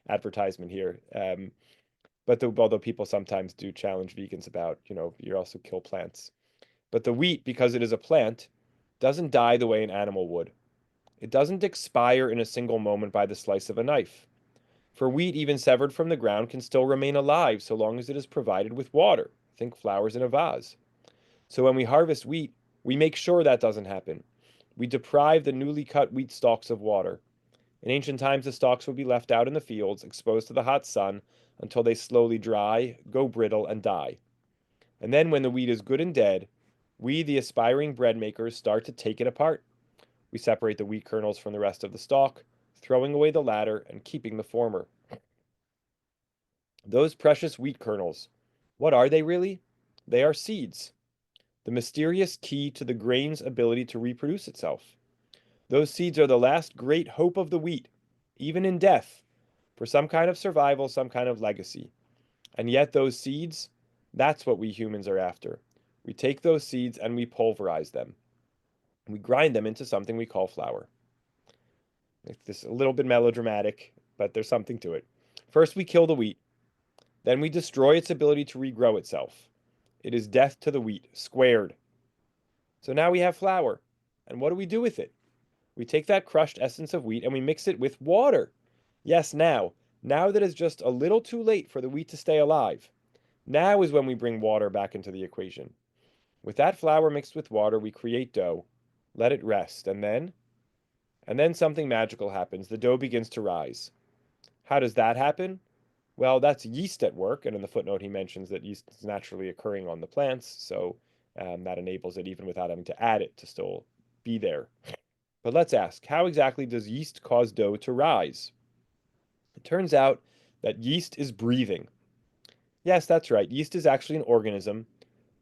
advertisement here. Although people sometimes do challenge vegans about, you also kill plants. But the wheat, because it is a plant, doesn't die the way an animal would. It doesn't expire in a single moment by the slice of a knife. For wheat, even severed from the ground, can still remain alive so long as it is provided with water. Think flowers in a vase. So when we harvest wheat, we make sure that doesn't happen. We deprive the newly cut wheat stalks of water. In ancient times, the stalks would be left out in the fields, exposed to the hot sun, until they slowly dry, go brittle, and die. And then, when the wheat is good and dead, we, the aspiring bread makers, start to take it apart. We separate the wheat kernels from the rest of the stalk, throwing away the latter and keeping the former. Those precious wheat kernels, what are they really? They are seeds, the mysterious key to the grain's ability to reproduce itself. Those seeds are the last great hope of the wheat, even in death, for some kind of survival, some kind of legacy. And yet, those seeds, that's what we humans are after. We take those seeds and we pulverize them. We grind them into something we call flour. It's this a little bit melodramatic, but there's something to it. First, we kill the wheat. Then we destroy its ability to regrow itself. It is death to the wheat, squared. So now we have flour. And what do we do with it? We take that crushed essence of wheat and we mix it with water. Yes, now that it's just a little too late for the wheat to stay alive. Now is when we bring water back into the equation. With that flour mixed with water, we create dough, let it rest, and then something magical happens. The dough begins to rise. How does that happen? Well, that's yeast at work, and in the footnote he mentions that yeast is naturally occurring on the plants, so that enables it even without having to add it to still be there. But let's ask, how exactly does yeast cause dough to rise? It turns out that yeast is breathing. Yes, that's right. Yeast is actually an organism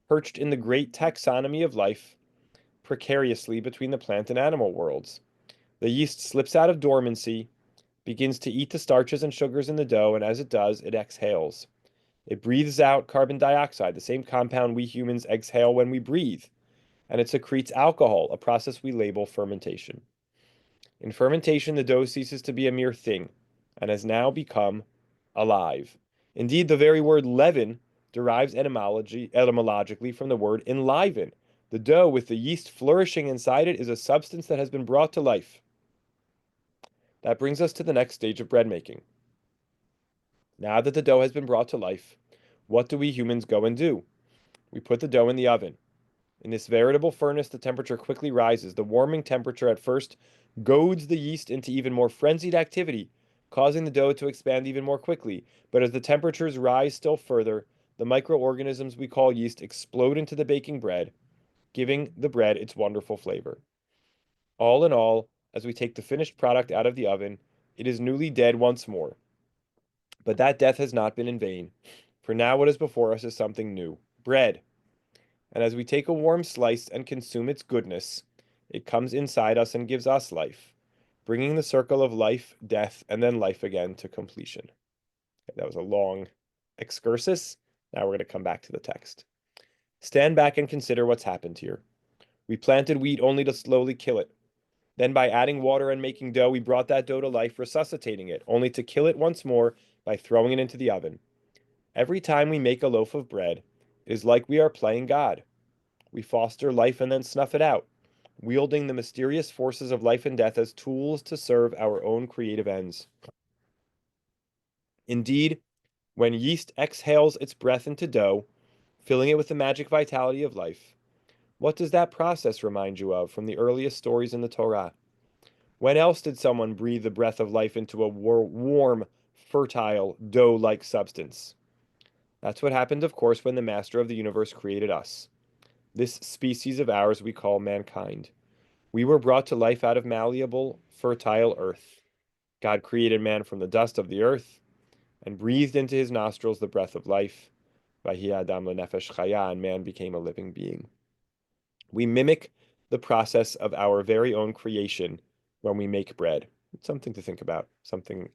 perched in the great taxonomy of life precariously between the plant and animal worlds. The yeast slips out of dormancy, begins to eat the starches and sugars in the dough, and as it does, it exhales. It breathes out carbon dioxide, the same compound we humans exhale when we breathe, and it secretes alcohol, a process we label fermentation. In fermentation, the dough ceases to be a mere thing and has now become alive. Indeed, the very word leaven derives etymologically from the word enliven. The dough with the yeast flourishing inside it is a substance that has been brought to life. That brings us to the next stage of bread making. Now that the dough has been brought to life, what do we humans go and do? We put the dough in the oven. In this veritable furnace, the temperature quickly rises. The warming temperature at first goads the yeast into even more frenzied activity, causing the dough to expand even more quickly. But as the temperatures rise still further, the microorganisms we call yeast explode into the baking bread, giving the bread its wonderful flavor. All in all, as we take the finished product out of the oven, it is newly dead once more. But that death has not been in vain, for now what is before us is something new, bread. And as we take a warm slice and consume its goodness, it comes inside us and gives us life, bringing the circle of life, death, and then life again to completion. That was a long excursus. Now we're going to come back to the text. Stand back and consider what's happened here. We planted wheat only to slowly kill it. Then by adding water and making dough, we brought that dough to life, resuscitating it, only to kill it once more by throwing it into the oven. Every time we make a loaf of bread, it is like we are playing God. We foster life and then snuff it out, wielding the mysterious forces of life and death as tools to serve our own creative ends. Indeed, when yeast exhales its breath into dough, filling it with the magic vitality of life, what does that process remind you of from the earliest stories in the Torah? When else did someone breathe the breath of life into a warm, fertile, dough-like substance? That's what happened, of course, when the master of the universe created us. This species of ours we call mankind. We were brought to life out of malleable, fertile earth. God created man from the dust of the earth and breathed into his nostrils the breath of life. Vahi Adam lenefesh chaya, and man became a living being. We mimic the process of our very own creation when we make bread. It's something to think about, something,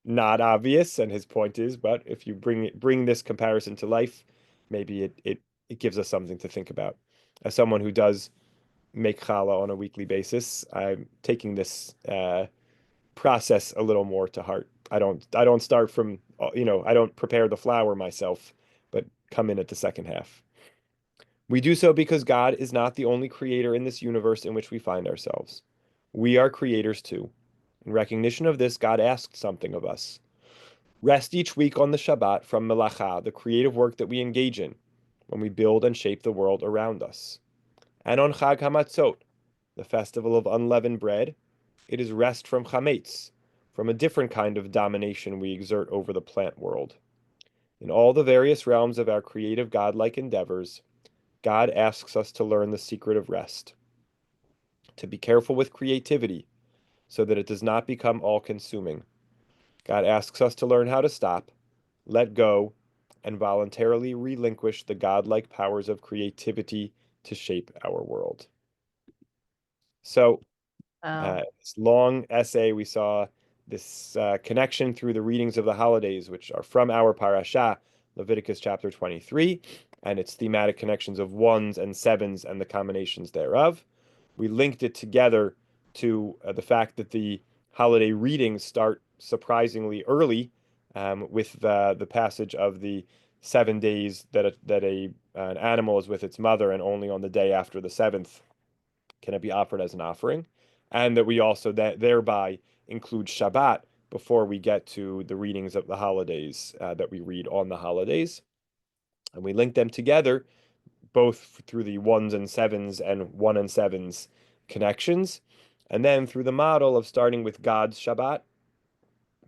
not obvious, and his point is, but if you bring this comparison to life, maybe it gives us something to think about. As someone who does make challah on a weekly basis, I'm taking this process a little more to heart. I don't start from I don't prepare the flour myself, but come in at the second half. We do so because God is not the only creator in this universe in which we find ourselves. We are creators too. In recognition of this, God asked something of us. Rest each week on the Shabbat from melacha, the creative work that we engage in when we build and shape the world around us. And on Chag HaMatzot, the festival of unleavened bread, it is rest from chametz, from a different kind of domination we exert over the plant world. In all the various realms of our creative godlike endeavors, God asks us to learn the secret of rest, to be careful with creativity so that it does not become all-consuming. God asks us to learn how to stop, let go, and voluntarily relinquish the godlike powers of creativity to shape our world. So, Wow. this long essay, we saw this connection through the readings of the holidays, which are from our Parashah, Leviticus chapter 23, and its thematic connections of ones and sevens and the combinations thereof. We linked it together to the fact that the holiday readings start surprisingly early with the passage of the 7 days that an animal is with its mother, and only on the day after the seventh can it be offered as an offering, and that we also thereby include Shabbat before we get to the readings of the holidays that we read on the holidays. And we link them together both through the ones and sevens and one and sevens connections, and then through the model of starting with God's Shabbat,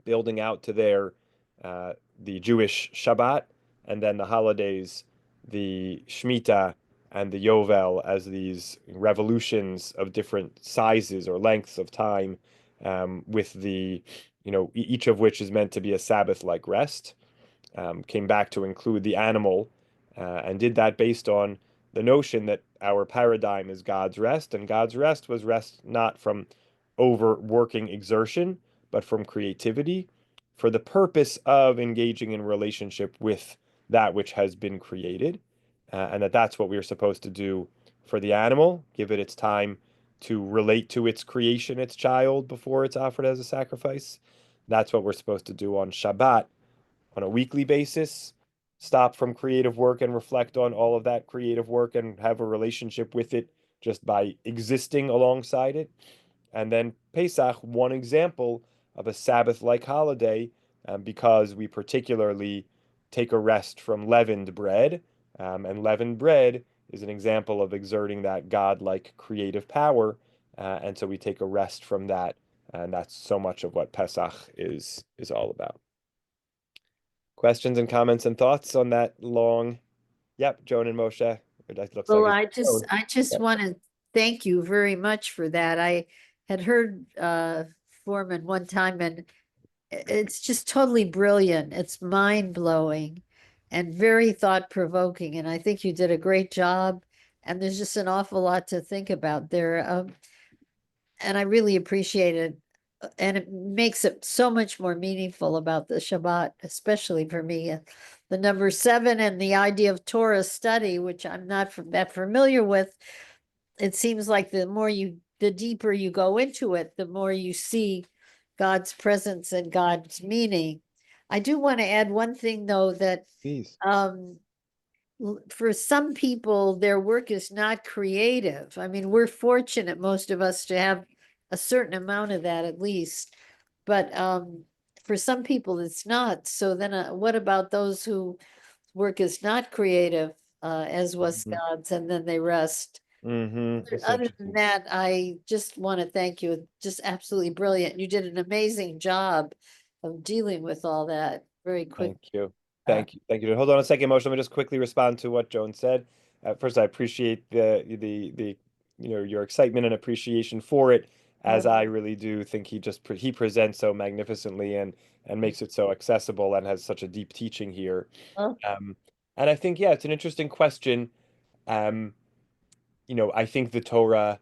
building out to the Jewish Shabbat, and then the holidays, the Shemitah and the Yovel as these revolutions of different sizes or lengths of time, with each of which is meant to be a Sabbath-like rest. Came back to include the animal, and did that based on the notion that our paradigm is God's rest, and God's rest was rest not from overworking exertion, but from creativity, for the purpose of engaging in relationship with that which has been created, and that's what we are supposed to do for the animal, give it its time to relate to its creation, its child, before it's offered as a sacrifice. That's what we're supposed to do on Shabbat on a weekly basis, stop from creative work and reflect on all of that creative work and have a relationship with it just by existing alongside it. And then Pesach, one example of a Sabbath-like holiday, because we particularly take a rest from leavened bread. And leavened bread is an example of exerting that God-like creative power. And so we take a rest from that. And that's so much of what Pesach is all about. Questions and comments and thoughts on that long? Yep, Joan and Moshe. It looks like Well, it's I just Joan. I just Yep. want to thank you very much for that. I had heard Foreman one time, and it's just totally brilliant. It's mind-blowing and very thought-provoking, and I think you did a great job. And there's just an awful lot to think about there. And I really appreciate it. And it makes it so much more meaningful about the Shabbat, especially for me. The number seven and the idea of Torah study, which I'm not that familiar with. It seems like the deeper you go into it, the more you see God's presence and God's meaning. I do want to add one thing, though, that Please. um, for some people, their work is not creative. I mean, we're fortunate, most of us, to have a certain amount of that at least. But for some people, it's not. So then, what about those who work is not creative, as was Mm-hmm. God's, and then they rest? That's so Other than interesting. that, I just want to thank you. Just absolutely brilliant. You did an amazing job of dealing with all that very quick. Thank you. Uh, Thank you. Thank you. Hold on a second, Moshe. Let me just quickly respond to what Joan said. First, I appreciate the your excitement and appreciation for it, uh, as I really do think he presents so magnificently and makes it so accessible and has such a deep teaching here. uh, Um, and I think, yeah, it's an interesting question. Um, I think the Torah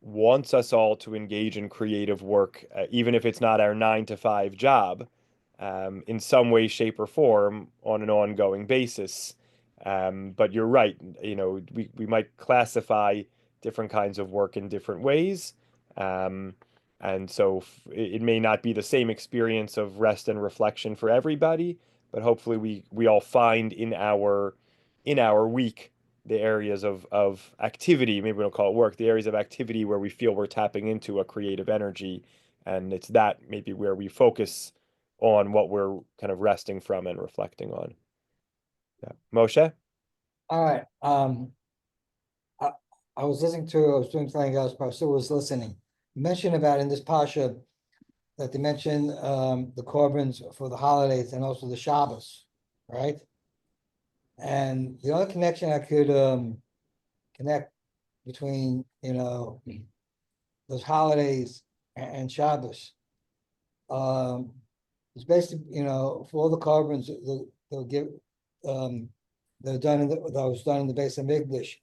wants us all to engage in creative work, even if it's not our 9 to 5 job. in some way, shape, or form on an ongoing basis. But you're right, we might classify different kinds of work in different ways. Um, and so it may not be the same experience of rest and reflection for everybody, but hopefully we all find in our week the areas of activity, maybe we don't call it work, the areas of activity where we feel we're tapping into a creative energy. And it's that maybe where we focus on what we're kind of resting from and reflecting on. Yeah. Moshe? All right, I, I was doing something else, but I still was listening. You mentioned about in this Parsha that they mentioned the Corbins for the holidays and also the Shabbos, right? And the only connection I could connect between, those holidays and Shabbos, um, it's basically, for all the Corbins, they'll give, they're done that was done in the base of Migdash.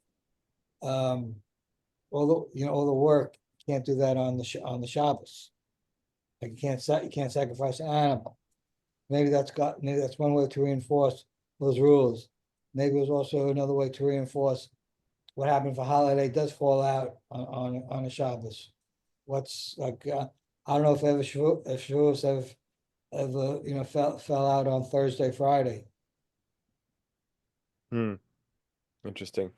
Um, all the work, you can't do that on the Shabbos. Like you can't sacrifice an animal. Maybe that's one way to reinforce those rules. Maybe there's also another way to reinforce what happened if a holiday does fall out on a Shabbos. What's like I don't know if Shavuos have ever fell out on Thursday, Friday. Hmm. Interesting.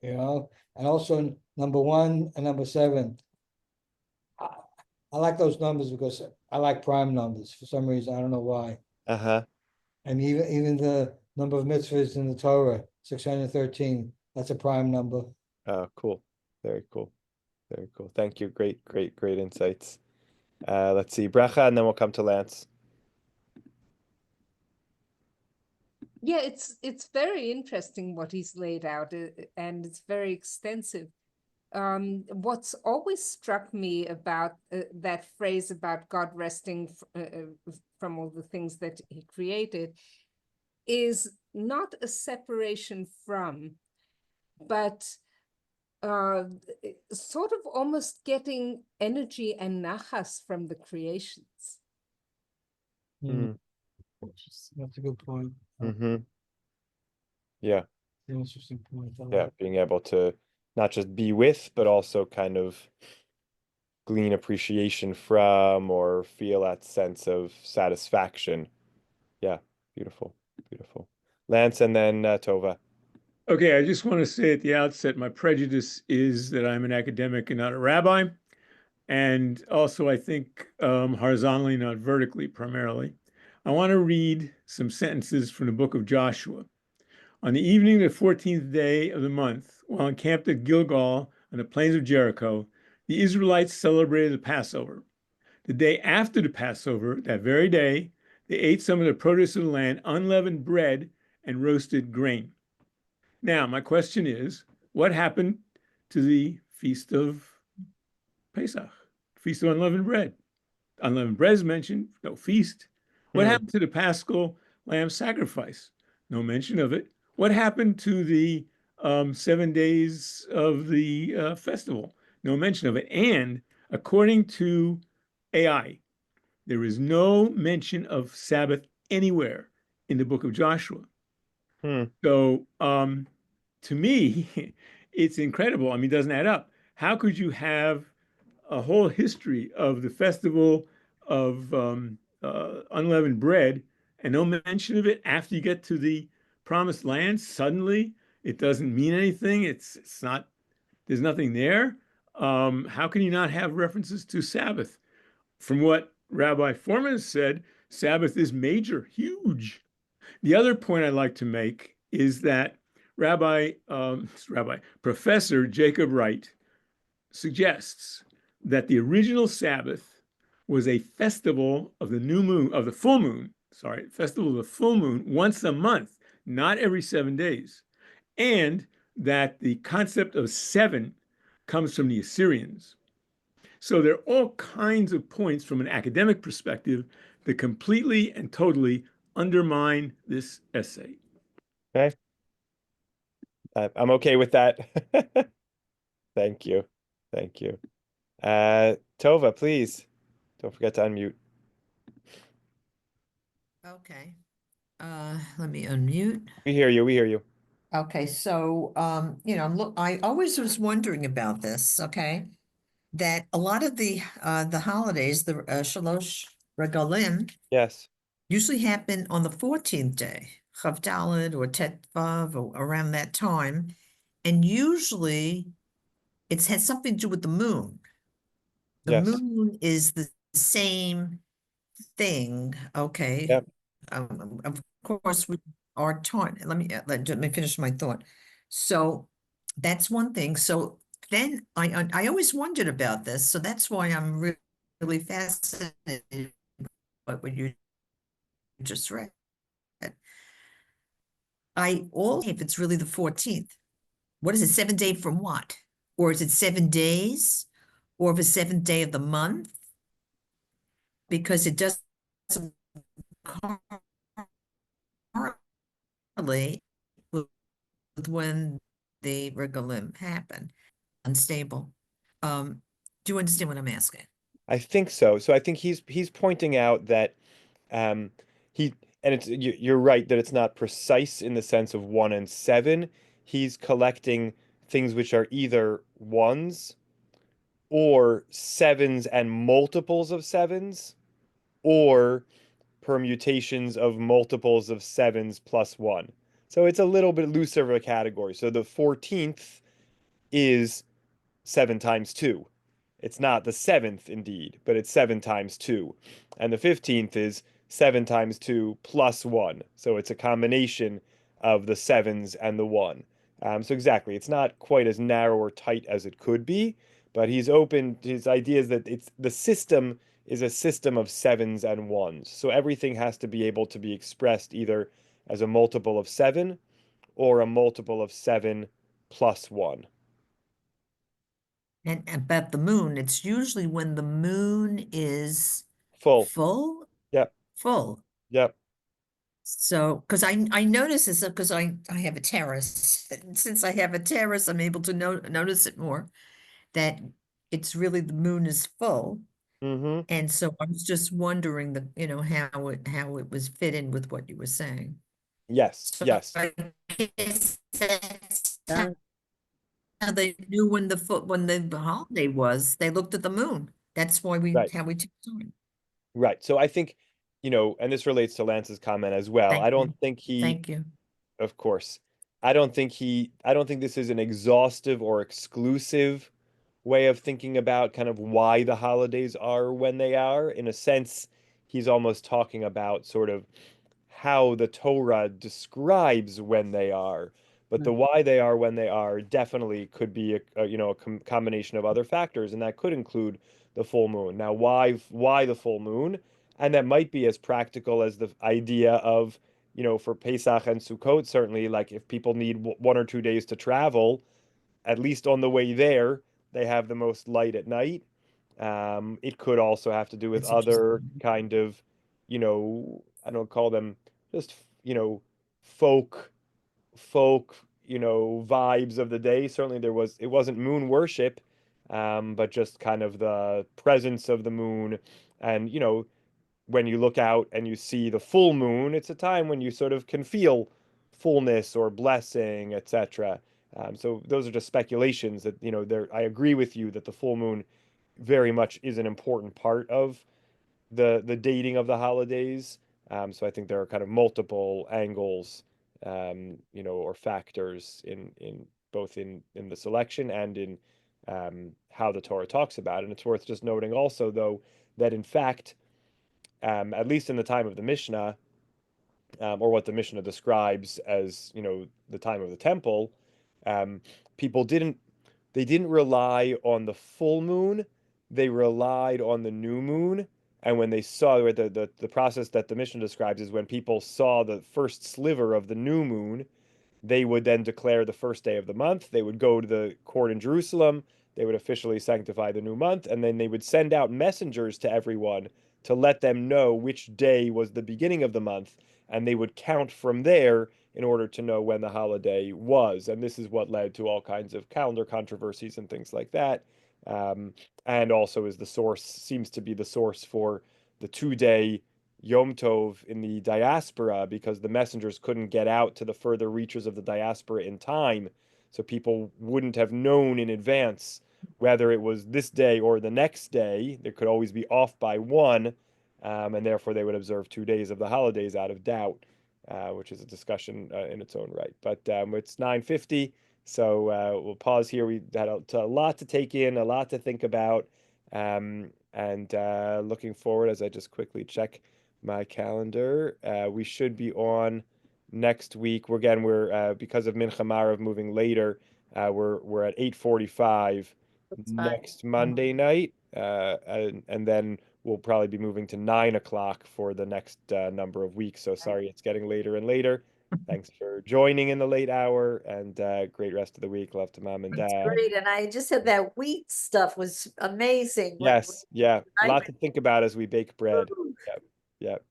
And also number 1 and number 7. I, I like those numbers because I like prime numbers for some reason. I don't know why. Uh-huh. And even the number of mitzvahs in the Torah, 613, that's a prime number. Oh, cool. Very cool. Very cool. Thank you. Great, great, great insights. Let's see. Bracha, and then we'll come to Lance. Yeah, it's very interesting what he's laid out, and it's very extensive. What's always struck me about that phrase about God resting from all the things that he created is not a separation from, but sort of almost getting energy and nachas from the creations. Mm. That's a good point. Mm-hmm. Yeah. Interesting point. Yeah. Being able to not just be with, but also kind of glean appreciation from or feel that sense of satisfaction. Yeah. Beautiful. Beautiful. Lance and then Tova. Okay, I just want to say at the outset, my prejudice is that I'm an academic and not a rabbi. And also, I think horizontally, not vertically, primarily. I want to read some sentences from the book of Joshua. On the evening of the 14th day of the month, while encamped at Gilgal on the plains of Jericho, the Israelites celebrated the Passover. The day after the Passover, that very day, they ate some of the produce of the land, unleavened bread, and roasted grain. Now, my question is, what happened to the Feast of Pesach, Feast of Unleavened Bread? Unleavened bread is mentioned, no feast. What happened to the Paschal lamb sacrifice? No mention of it. What happened to the 7 days of the festival? No mention of it. And according to AI, there is no mention of Sabbath anywhere in the book of Joshua. Hmm. So to me, it's incredible. I mean, it doesn't add up. How could you have a whole history of the festival of unleavened bread and no mention of it after you get to the promised land? Suddenly, it doesn't mean anything. It's not. There's nothing there. How can you not have references to Sabbath? From what Rabbi Foreman said, Sabbath is major, huge. The other point I'd like to make is that Professor Jacob Wright suggests that the original Sabbath was a festival of the new moon, of the full moon, festival of the full moon once a month, not every 7 days. And that the concept of seven comes from the Assyrians. So there are all kinds of points from an academic perspective that completely and totally undermine this essay. Okay. I'm okay with that. Thank you. Thank you. Tova, please don't forget to unmute. Okay. Let me unmute. We hear you. We hear you. Okay, so look, I always was wondering about this, okay? That a lot of the holidays, the Shalosh Regalim, Yes. usually happen on the 14th day, Chav Daled or Tet Vav, or around that time. And usually it's had something to do with the moon. The Yes. moon is the same thing, okay? Yep. Of course, we are taught, let me finish my thought. So that's one thing. So then I always wondered about this, so that's why I'm really fascinated by what you just read. If it's really the 14th, what is it, 7 day from what? Or is it 7 days? Or the seventh day of the month? Because it doesn't correlate with when the regalim happened. Unstable. Do you understand what I'm asking? I think so. So I think he's pointing out that um he and you're right that it's not precise in the sense of 1 and 7. He's collecting things which are either ones or sevens and multiples of sevens or permutations of multiples of sevens plus one. So it's a little bit looser of a category. So the 14th is 7 times 2. It's not the 7th indeed, but it's 7 times 2. And the 15th is 7 times 2 plus 1. So it's a combination of the sevens and the 1. So exactly, it's not quite as narrow or tight as it could be, but he's open to his ideas that it's the system is a system of sevens and ones. So everything has to be able to be expressed either as a multiple of 7 or a multiple of 7 plus 1. And about the moon, it's usually when the moon is Full. full, Yep. full. Yep. So, because I notice this because I have a terrace. And since I have a terrace, I'm able to notice it more that it's really the moon is full. Mm-hmm. And so I was just wondering how it was fit in with what you were saying. Yes. So Yes. I guess that's Uh, how they knew when the holiday was. They looked at the moon. That's why Right. we took time. Right. So I think, and this relates to Lance's comment as well. Thank I don't you. think he, Thank you. of course, I don't think this is an exhaustive or exclusive way of thinking about kind of why the holidays are when they are. In a sense, he's almost talking about sort of how the Torah describes when they are, but the why they are when they are definitely could be a combination of other factors, and that could include the full moon. Now, why the full moon? And that might be as practical as the idea of, for Pesach and Sukkot, certainly, like if people need 1 or 2 days to travel, at least on the way there, they have the most light at night. It could also have to do with That's other interesting. kind of, I don't call them just, folk, folk, vibes of the day. Certainly it wasn't moon worship, but just kind of the presence of the moon. And, when you look out and you see the full moon, it's a time when you sort of can feel fullness or blessing, etc. So those are just speculations that, I agree with you that the full moon very much is an important part of the dating of the holidays. So I think there are kind of multiple angles, or factors in both in the selection and in how the Torah talks about it. And it's worth just noting also, though, that in fact, at least in the time of the Mishnah, or what the Mishnah describes as, the time of the temple, um, people didn't rely on the full moon, they relied on the new moon. And when they saw the process that the Mishnah describes is when people saw the first sliver of the new moon, they would then declare the first day of the month. They would go to the court in Jerusalem. They would officially sanctify the new month. And then they would send out messengers to everyone to let them know which day was the beginning of the month. And they would count from there in order to know when the holiday was. And this is what led to all kinds of calendar controversies and things like that. Um, and also seems to be the source for the 2 day, Yom Tov in the diaspora because the messengers couldn't get out to the further reaches of the diaspora in time. So people wouldn't have known in advance whether it was this day or the next day. They could always be off by one, and therefore they would observe 2 days of the holidays out of doubt, which is a discussion in its own right. But it's 9:50, so we'll pause here. We had a lot to take in, a lot to think about, and looking forward as I just quickly check my calendar. We should be on next week. We're because of Mincha Marav moving later. We're at 8:45 That's fine. next Monday night, and then we'll probably be moving to 9 o'clock for the next number of weeks. So sorry, it's getting later and later. Thanks for joining in the late hour, and great rest of the week. Love to mom and That's dad. great. And I just had that wheat stuff was amazing. Yes, yeah, a I- lot to think about as we bake bread. Ooh, Yep, yep.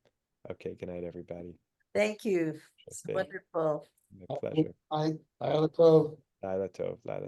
Okay, good night, everybody. Thank you. It's Okay. wonderful. My pleasure. I, Laila Tov. Laila Tov, Laila.